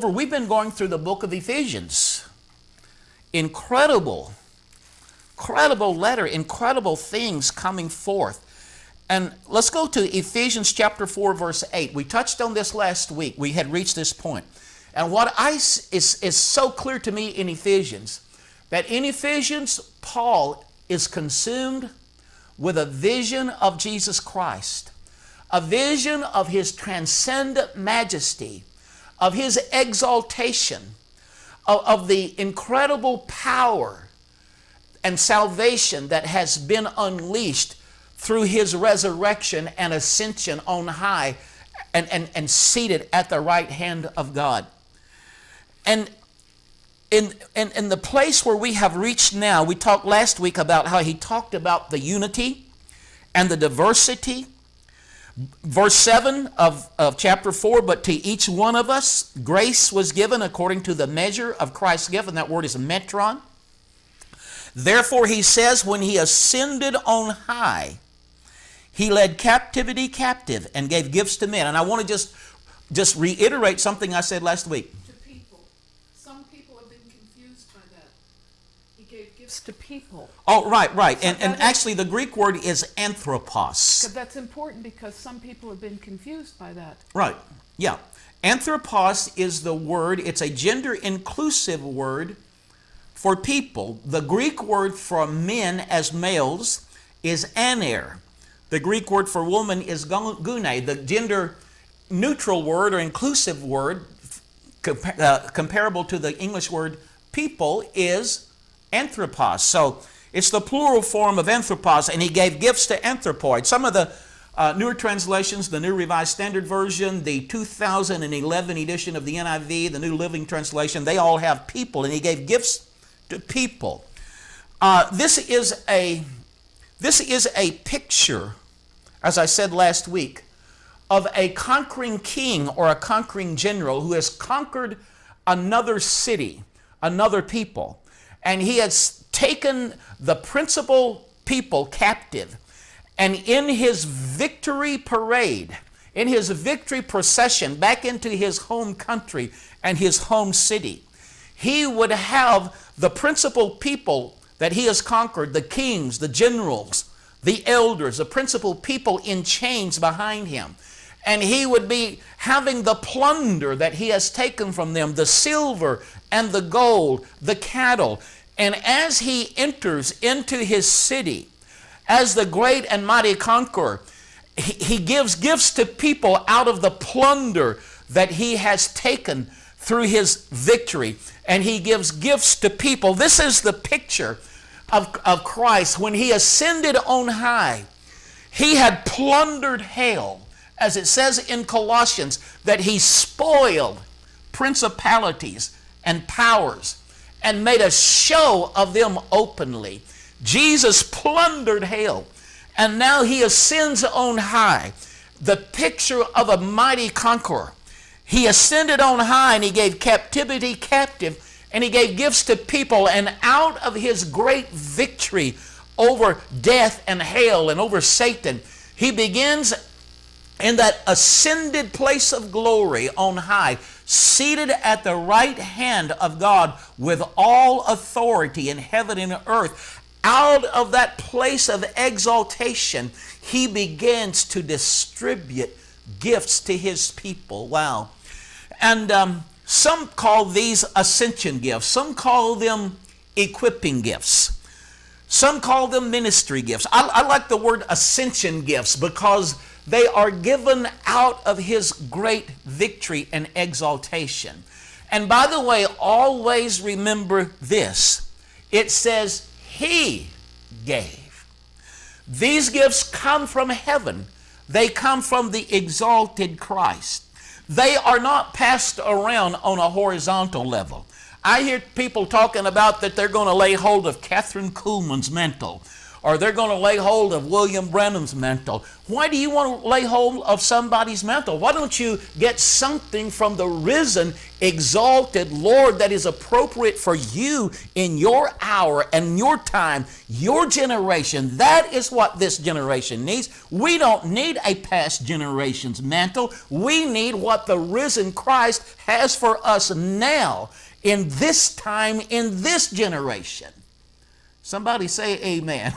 We've been going through the book of Ephesians. Incredible letter, incredible things coming forth. And let's go to Ephesians chapter 4, verse 8. We touched on this last week. We had reached this point. And what is so clear to me in Ephesians, that in Ephesians, Paul is consumed with a vision of Jesus Christ, a vision of his transcendent majesty, of his exaltation, of the incredible power and salvation that has been unleashed through his resurrection and ascension on high and seated at the right hand of God. And in the place where we have reached now, we talked last week about how he talked about the unity and the diversity. Verse 7 of chapter 4, but to each one of us grace was given according to the measure of Christ's gift, and that word is metron. Therefore, he says, when he ascended on high, he led captivity captive and gave gifts to men. And I want to just reiterate something I said last week. To people. Some people have been confused by that. He gave gifts to people. Oh, right. And actually the Greek word is anthropos. That's important because some people have been confused by that. Right, yeah. Anthropos is the word, it's a gender inclusive word for people. The Greek word for men as males is aner. The Greek word for woman is gune. The gender neutral word or inclusive word comparable to the English word people is anthropos. So it's the plural form of anthropos, and he gave gifts to anthropoids. Some of the newer translations, the New Revised Standard Version, the 2011 edition of the NIV, the New Living Translation, they all have people, and he gave gifts to people. This is a picture, as I said last week, of a conquering king or a conquering general who has conquered another city, another people, and he has taken the principal people captive. And in his victory parade, in his victory procession back into his home country and his home city, he would have the principal people that he has conquered, the kings, the generals, the elders, the principal people in chains behind him. And he would be having the plunder that he has taken from them, the silver and the gold, the cattle. And as he enters into his city, as the great and mighty conqueror, he gives gifts to people out of the plunder that he has taken through his victory. And he gives gifts to people. This is the picture of Christ. When he ascended on high, he had plundered hell. As it says in Colossians, that he spoiled principalities and powers and made a show of them openly. Jesus plundered hell, and now he ascends on high, the picture of a mighty conqueror. He ascended on high, and he gave captivity captive, and he gave gifts to people, and out of his great victory over death and hell and over Satan, he begins in that ascended place of glory on high, seated at the right hand of God with all authority in heaven and earth. Out of that place of exaltation, he begins to distribute gifts to his people. Wow. And some call these ascension gifts. Some call them equipping gifts. Some call them ministry gifts. I like the word ascension gifts because they are given out of his great victory and exaltation. And by the way, always remember this. It says he gave. These gifts come from heaven. They come from the exalted Christ. They are not passed around on a horizontal level. I hear people talking about that they're going to lay hold of Catherine Kuhlman's mantle, or they're going to lay hold of William Branham's mantle. Why do you want to lay hold of somebody's mantle? Why don't you get something from the risen, exalted Lord that is appropriate for you in your hour and your time, your generation? That is what this generation needs. We don't need a past generation's mantle. We need what the risen Christ has for us now, in this time, in this generation. Somebody say amen.